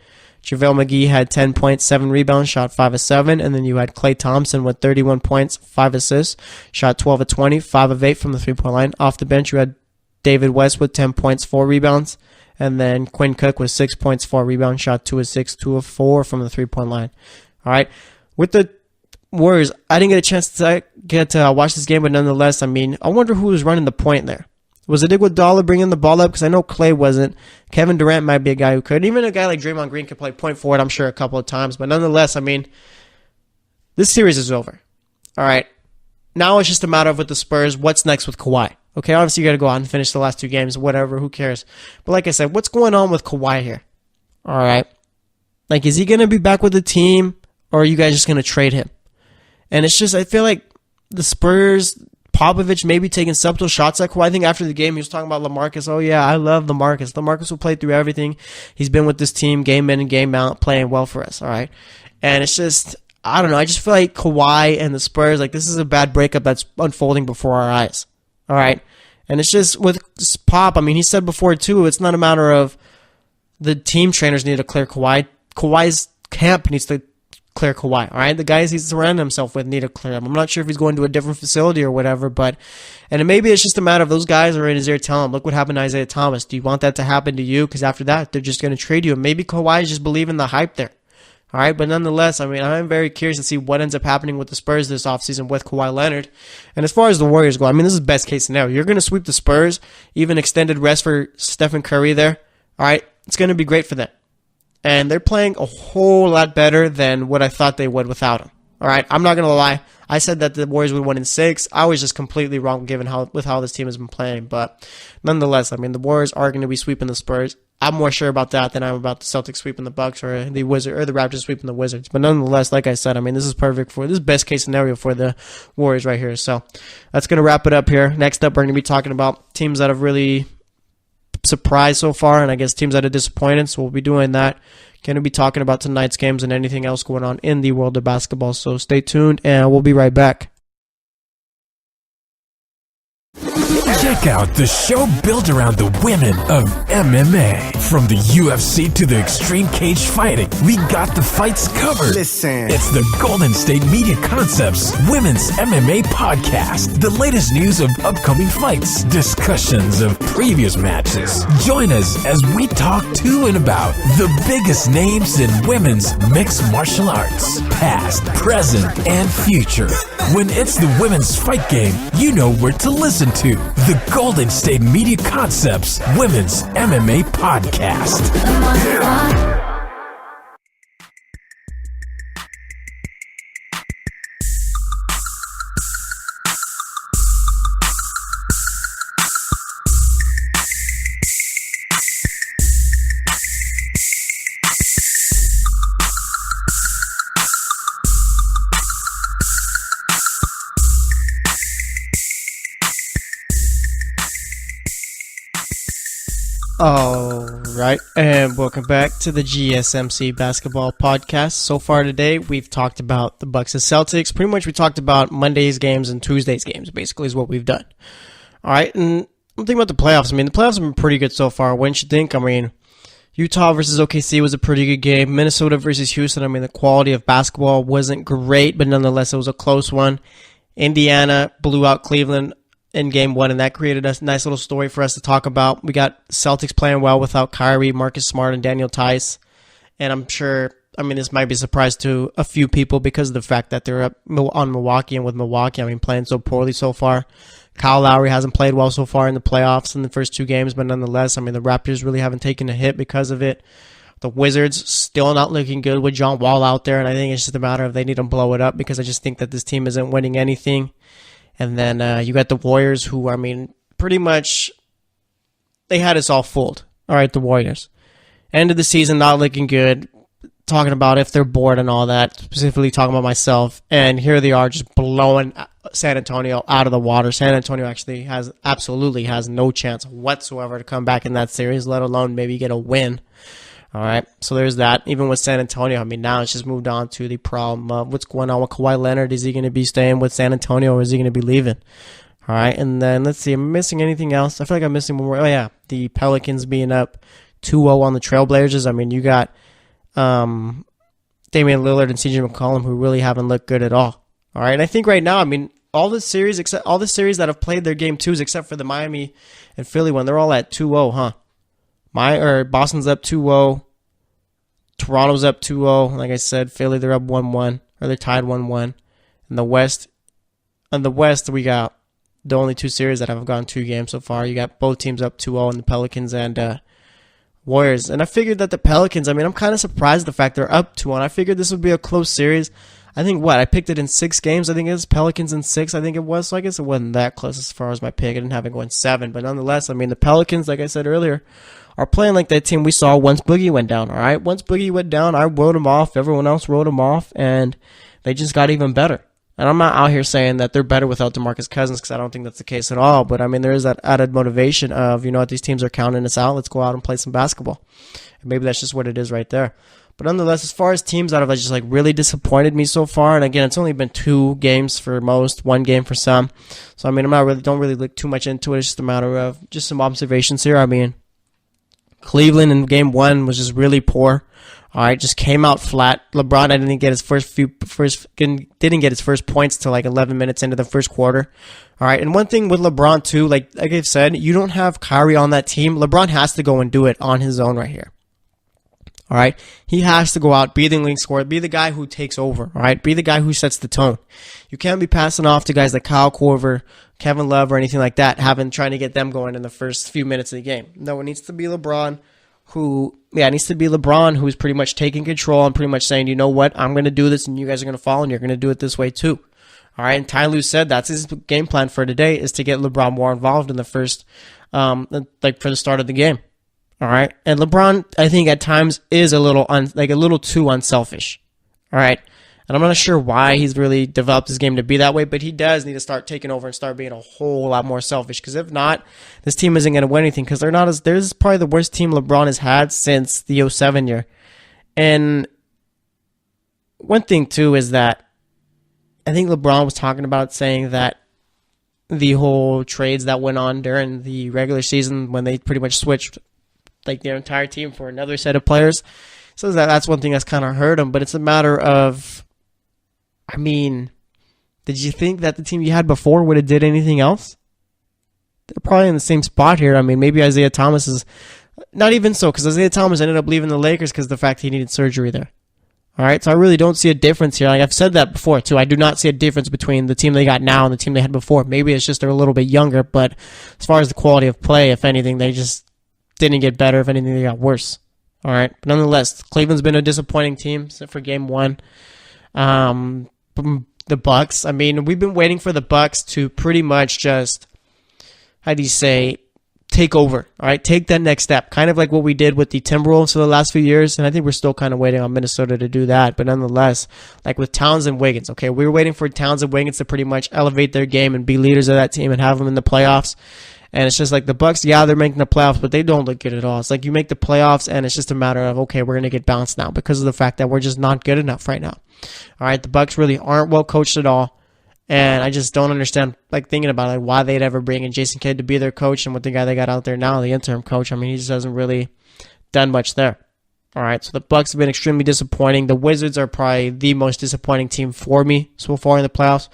JaVale McGee had 10 points, 7 rebounds, shot 5 of 7. And then you had Klay Thompson with 31 points, 5 assists, shot 12 of 20, 5 of 8 from the three-point line. Off the bench, you had David West with 10 points, 4 rebounds. And then Quinn Cook with 6 points, 4 rebounds, shot 2 of 6, 2 of 4 from the three-point line. All right. With the Warriors, I didn't get a chance to get to watch this game, but nonetheless, I wonder who was running the point there. Was it Iguodala bringing the ball up? Because I know Klay wasn't. Kevin Durant might be a guy who could. Even a guy like Draymond Green could play point forward, I'm sure, a couple of times. But nonetheless, this series is over. All right. Now it's just a matter of with the Spurs, what's next with Kawhi? Okay, obviously you got to go out and finish the last 2 games, whatever, who cares? But like I said, what's going on with Kawhi here? All right. Like, is he going to be back with the team, or are you guys just going to trade him? And it's just, I feel like the Spurs, Popovich maybe taking subtle shots at Kawhi. I think after the game he was talking about LaMarcus. Oh, yeah, I love LaMarcus. LaMarcus will play through everything. He's been with this team game in and game out, playing well for us, all right? And it's just, I don't know. I just feel like Kawhi and the Spurs, like, this is a bad breakup that's unfolding before our eyes. All right. And it's just with Pop, he said before too, it's not a matter of the team trainers need to clear Kawhi. Kawhi's camp needs to clear Kawhi, all right? The guys he's surrounding himself with need to clear him. I'm not sure if he's going to a different facility or whatever, and maybe it's just a matter of those guys are in his ear telling him, look what happened to Isaiah Thomas. Do you want that to happen to you? Because after that, they're just going to trade you. And maybe Kawhi is just believing the hype there, all right? But nonetheless, I mean, I'm very curious to see what ends up happening with the Spurs this offseason with Kawhi Leonard. And as far as the Warriors go, I mean, this is best case scenario. You're going to sweep the Spurs, even extended rest for Stephen Curry there, all right? It's going to be great for them. And they're playing a whole lot better than what I thought they would without him. All right, I'm not going to lie. I said that the Warriors would win in 6. I was just completely wrong given how this team has been playing. But nonetheless, I mean, the Warriors are going to be sweeping the Spurs. I'm more sure about that than I'm about the Celtics sweeping the Bucks or the Raptors sweeping the Wizards. But nonetheless, like I said, I mean, this is best case scenario for the Warriors right here. So that's going to wrap it up here. Next up, we're going to be talking about teams that have really surprised so far, and I guess teams that are disappointed. So we'll be doing that. Going to be talking about tonight's games and anything else going on in the world of basketball. So stay tuned, and we'll be right back. Check out the show built around the women of MMA. From the UFC to the extreme cage fighting, we got the fights covered. Listen. It's the Golden State Media Concepts Women's MMA Podcast. The latest news of upcoming fights, discussions of previous matches. Join us as we talk to and about the biggest names in women's mixed martial arts, past, present, and future. When it's the women's fight game, you know where to listen to. The Golden State Media Concepts Women's MMA Podcast. All right, and welcome back to the GSMC Basketball Podcast. So far today, we've talked about the Bucks and Celtics. Pretty much we talked about Monday's games and Tuesday's games, basically, is what we've done. All right, and I'm thinking about the playoffs. I mean, the playoffs have been pretty good so far. Wouldn't you think? I mean, Utah versus OKC was a pretty good game. Minnesota versus Houston, I mean, the quality of basketball wasn't great, but nonetheless, it was a close one. Indiana blew out Cleveland in game 1, and that created a nice little story for us to talk about. We got Celtics playing well without Kyrie, Marcus Smart, and Daniel Tice. And I'm sure, I mean, this might be a surprise to a few people because of the fact that they're up on Milwaukee, and with Milwaukee, I mean, playing so poorly so far. Kyle Lowry hasn't played well so far in the playoffs in the first 2 games, but nonetheless, I mean, the Raptors really haven't taken a hit because of it. The Wizards still not looking good with John Wall out there, and I think it's just a matter of they need to blow it up because I just think that this team isn't winning anything. And then you got the Warriors who, I mean, pretty much they had us all fooled. All right, the Warriors. End of the season, not looking good. Talking about if they're bored and all that, specifically talking about myself. And here they are just blowing San Antonio out of the water. San Antonio actually absolutely has no chance whatsoever to come back in that series, let alone maybe get a win. All right, so there's that. Even with San Antonio, I mean, now it's just moved on to the problem of what's going on with Kawhi Leonard. Is he going to be staying with San Antonio or is he going to be leaving? All right, and then let's see. Am I missing anything else? I feel like I'm missing one more. Oh, yeah, the Pelicans being up 2-0 on the Trailblazers. I mean, you got Damian Lillard and CJ McCollum who really haven't looked good at all. All right, and I think right now, I mean, all the series that have played their game 2s except for the Miami and Philly one, they're all at 2-0, huh? Boston's up 2-0. Toronto's up 2-0. Like I said, Philly, they're up 1-1, or they're tied 1-1. In the West, we got the only 2 series that have gone 2 games so far. You got both teams up 2-0 in the Pelicans and Warriors. And I figured that the Pelicans, I mean, I'm kind of surprised the fact they're up 2-1. I figured this would be a close series. I think I picked it in 6 games. I think it was Pelicans in 6. I think it was. So I guess it wasn't that close as far as my pick. I didn't have it going 7. But nonetheless, I mean, the Pelicans, like I said earlier, are playing like that team we saw once Boogie went down, all right? Once Boogie went down, I wrote him off. Everyone else wrote him off, and they just got even better. And I'm not out here saying that they're better without DeMarcus Cousins because I don't think that's the case at all. But, I mean, there is that added motivation of, you know what, these teams are counting us out. Let's go out and play some basketball. And maybe that's just what it is right there. But nonetheless, as far as teams that have just like really disappointed me so far, and again, it's only been 2 games for most, 1 game for some. So, I mean, don't really look too much into it. It's just a matter of just some observations here. I mean, Cleveland in game 1 was just really poor. All right, just came out flat. LeBron didn't get his first points till like 11 minutes into the first quarter. All right, and one thing with LeBron too, like I've said, you don't have Kyrie on that team. LeBron has to go and do it on his own right here. All right, he has to go out, be the leading scorer, be the guy who takes over. All right, be the guy who sets the tone. You can't be passing off to guys like Kyle Korver, Kevin Love, or anything like that, trying to get them going in the first few minutes of the game. No, it needs to be LeBron. Who's pretty much taking control and pretty much saying, you know what, I'm going to do this and you guys are going to follow and you're going to do it this way too. All right, and Ty Lue said that's his game plan for today is to get LeBron more involved in the first, for the start of the game. All right, and LeBron, I think at times is a little too unselfish. All right, and I'm not sure why he's really developed his game to be that way, but he does need to start taking over and start being a whole lot more selfish. Because if not, this team isn't going to win anything. Because they're probably the worst team LeBron has had since the 07 year. And one thing too is that I think LeBron was talking about saying that the whole trades that went on during the regular season when they pretty much switched like their entire team for another set of players. So that's one thing that's kind of hurt him. But it's a matter of, I mean, did you think that the team you had before would have did anything else? They're probably in the same spot here. I mean, maybe Isaiah Thomas is not even so, because Isaiah Thomas ended up leaving the Lakers because of the fact he needed surgery there. All right, so I really don't see a difference here. Like I've said that before too. I do not see a difference between the team they got now and the team they had before. Maybe it's just they're a little bit younger, but as far as the quality of play, if anything, they just didn't get better. If anything, they got worse. All right, but nonetheless, Cleveland's been a disappointing team except for game 1. The Bucks. I mean, we've been waiting for the Bucks to pretty much just, take over. All right, take that next step, kind of like what we did with the Timberwolves for the last few years, and I think we're still kind of waiting on Minnesota to do that. But nonetheless, like with Towns and Wiggins, okay, we were waiting for Towns and Wiggins to pretty much elevate their game and be leaders of that team and have them in the playoffs. And it's just like the Bucks, yeah, they're making the playoffs, but they don't look good at all. It's like you make the playoffs, and it's just a matter of, okay, we're going to get bounced now because of the fact that we're just not good enough right now. All right, the Bucks really aren't well coached at all, and I just don't understand, thinking about why they'd ever bring in Jason Kidd to be their coach, and with the guy they got out there now, the interim coach, I mean, he just hasn't really done much there. All right, so the Bucks have been extremely disappointing. The Wizards are probably the most disappointing team for me so far in the playoffs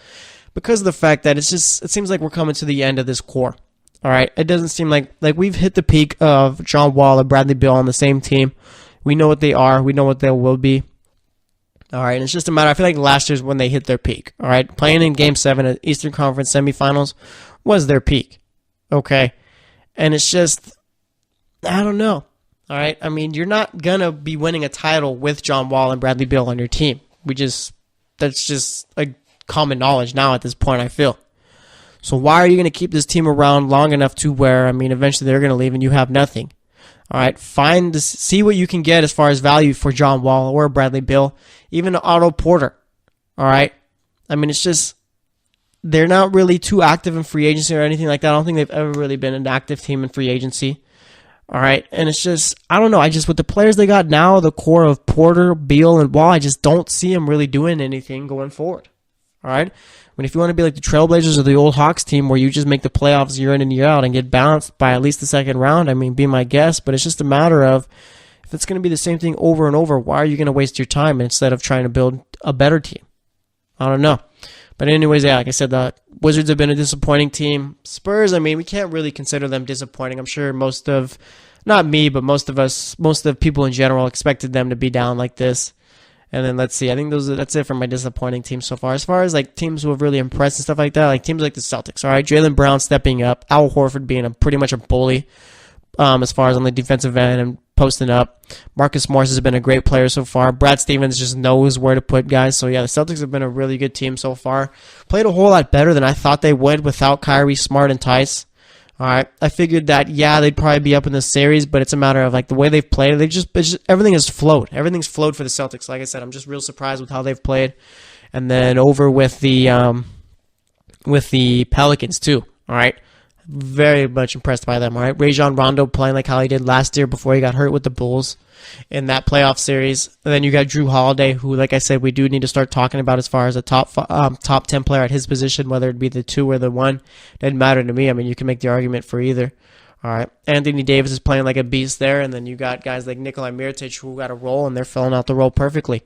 because of the fact that it seems like we're coming to the end of this core. All right, it doesn't seem like we've hit the peak of John Wall and Bradley Beal on the same team. We know what they are. We know what they will be. All right, and it's just a matter. I feel like last year's when they hit their peak. All right, playing in Game 7 at Eastern Conference semifinals was their peak. Okay, and it's just, I don't know. All right, I mean, you're not gonna be winning a title with John Wall and Bradley Beal on your team. That's just a common knowledge now at this point, I feel. So why are you going to keep this team around long enough to where, I mean, eventually they're going to leave and you have nothing? All right, see what you can get as far as value for John Wall or Bradley Beal, even Otto Porter. All right, I mean, it's just they're not really too active in free agency or anything like that. I don't think they've ever really been an active team in free agency. All right, and it's just, I don't know. With the players they got now, the core of Porter, Beal, and Wall, I just don't see them really doing anything going forward. All right. I mean, if you want to be like the Trailblazers or the old Hawks team where you just make the playoffs year in and year out and get bounced by at least the second round, I mean, be my guest. But it's just a matter of, if it's going to be the same thing over and over, why are you going to waste your time instead of trying to build a better team? I don't know. But anyways, yeah, like I said, the Wizards have been a disappointing team. Spurs, I mean, we can't really consider them disappointing. I'm sure not me, but most of people in general expected them to be down like this. And then let's see. I think that's it for my disappointing team so far. As far as teams who have really impressed and stuff like that, teams like the Celtics. All right, Jaylen Brown stepping up, Al Horford being pretty much a bully as far as on the defensive end and posting up. Marcus Morris has been a great player so far. Brad Stevens just knows where to put guys. So yeah, the Celtics have been a really good team so ffar. Played a whole lot better than I thought they would without Kyrie, Smart, and Tice. All right, I figured that, yeah, they'd probably be up in this series, but it's a matter of the way they've played. Everything has flowed. Everything's flowed for the Celtics. Like I said, I'm just real surprised with how they've played. And then over with the Pelicans too. All right, very much impressed by them. All right, Rajon Rondo playing like how he did last year before he got hurt with the Bulls in that playoff series. And then you got Drew Holiday, who, like I said, we do need to start talking about as far as a top 10 player at his position, whether it be the 2 or the 1. Doesn't matter to me. I mean, you can make the argument for either. All right. Anthony Davis is playing like a beast there, and then you got guys like Nikolai Mirotic who got a role, and they're filling out the role perfectly.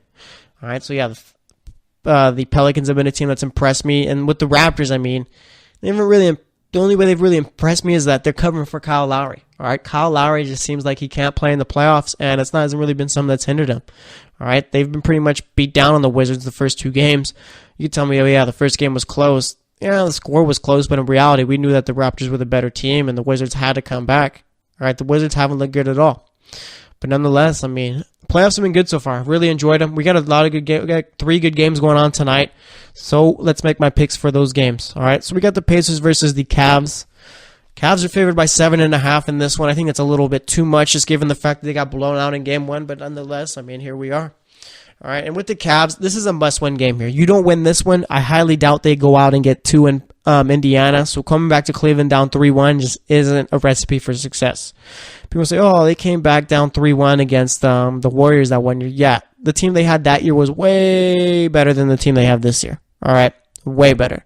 All right. So, yeah, the Pelicans have been a team that's impressed me. And with the Raptors, I mean, they haven't really the only way they've really impressed me is that they're covering for Kyle Lowry. All right, Kyle Lowry just seems like he can't play in the playoffs, and hasn't really been something that's hindered him. All right, they've been pretty much beat down on the Wizards the first 2 games. You tell me, oh yeah, the first game was close. Yeah, the score was close, but in reality, we knew that the Raptors were the better team, and the Wizards had to come back. All right, the Wizards haven't looked good at all. But nonetheless, I mean, playoffs have been good so far. Really enjoyed them. We got a lot of good games. We got 3 good games going on tonight. So let's make my picks for those games. All right, so we got the Pacers versus the Cavs. Cavs are favored by 7.5 in this one. I think it's a little bit too much, just given the fact that they got blown out in game 1. But nonetheless, I mean, here we are. All right, and with the Cavs, this is a must-win game here. You don't win this one, I highly doubt they go out and get 2 in Indiana. So coming back to Cleveland down 3-1 just isn't a recipe for success. People say, oh, they came back down 3-1 against the Warriors that 1 year. Yeah, the team they had that year was way better than the team they have this year. All right, way better.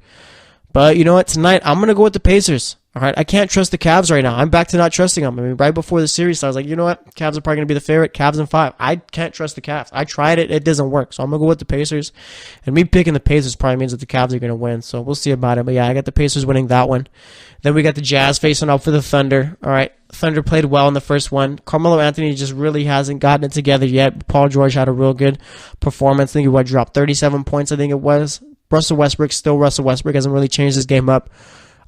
But you know what? Tonight, I'm going to go with the Pacers. All right, I can't trust the Cavs right now. I'm back to not trusting them. I mean, right before the series, I was like, you know what? Cavs are probably going to be the favorite. Cavs in 5. I can't trust the Cavs. I tried it. It doesn't work. So I'm going to go with the Pacers. And me picking the Pacers probably means that the Cavs are going to win. So we'll see about it. But yeah, I got the Pacers winning that one. Then we got the Jazz facing off for the Thunder. All right, Thunder played well in the first one. Carmelo Anthony just really hasn't gotten it together yet. Paul George had a real good performance. I think he dropped 37 points, I think it was. Russell Westbrook, still Russell Westbrook, hasn't really changed his game up.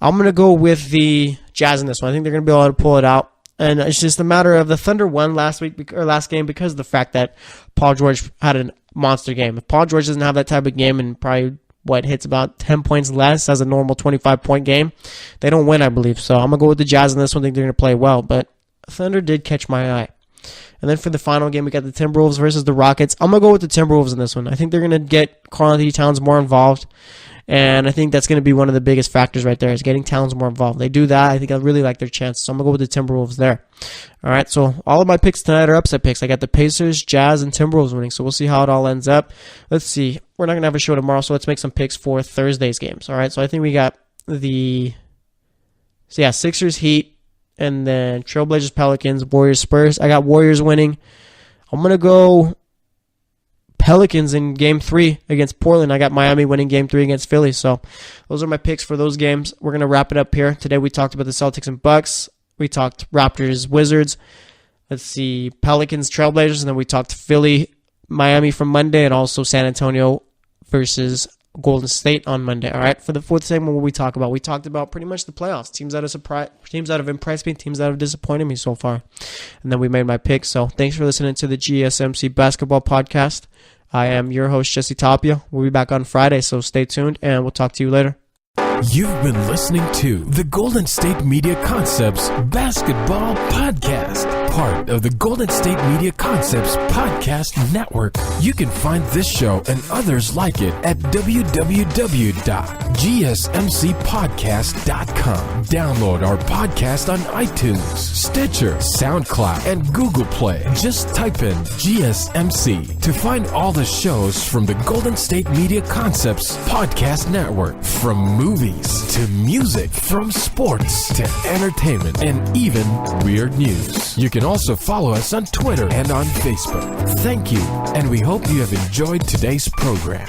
I'm going to go with the Jazz in this one. I think they're going to be able to pull it out. And it's just a matter of the Thunder won last game because of the fact that Paul George had a monster game. If Paul George doesn't have that type of game and probably hits about 10 points less as a normal 25-point game, they don't win, I believe. So I'm going to go with the Jazz in this one. I think they're going to play well. But Thunder did catch my eye. And then for the final game, we got the Timberwolves versus the Rockets. I'm going to go with the Timberwolves in this one. I think they're going to get Karl-Anthony Towns more involved. And I think that's going to be one of the biggest factors right there is getting Towns more involved. They do that. I think I really like their chances. So I'm going to go with the Timberwolves there. All right, so all of my picks tonight are upset picks. I got the Pacers, Jazz, and Timberwolves winning. So we'll see how it all ends up. Let's see. We're not going to have a show tomorrow, so let's make some picks for Thursday's games. All right, so I think we got Sixers, Heat, and then Trailblazers, Pelicans, Warriors, Spurs. I got Warriors winning. I'm going to go Pelicans in Game 3 against Portland. I got Miami winning Game 3 against Philly. So those are my picks for those games. We're going to wrap it up here. Today we talked about the Celtics and Bucks. We talked Raptors, Wizards. Let's see, Pelicans, Trailblazers. And then we talked Philly, Miami from Monday, and also San Antonio versus Golden State on Monday. All right, for the fourth segment, what we talk about? We talked about pretty much the playoffs. Teams that have impressed me, teams that have disappointed me so far. And then we made my picks. So thanks for listening to the GSMC Basketball Podcast. I am your host, Jesse Tapia. We'll be back on Friday, so stay tuned, and we'll talk to you later. You've been listening to the Golden State Media Concepts Basketball Podcast, part of the Golden State Media Concepts Podcast Network. You can find this show and others like it at www.gsmcpodcast.com. Download our podcast on iTunes, Stitcher, SoundCloud, and Google Play. Just type in GSMC to find all the shows from the Golden State Media Concepts Podcast Network, from movies to music, from sports to entertainment, and even weird news. You can also follow us on Twitter and on Facebook. Thank you, and we hope you have enjoyed today's program.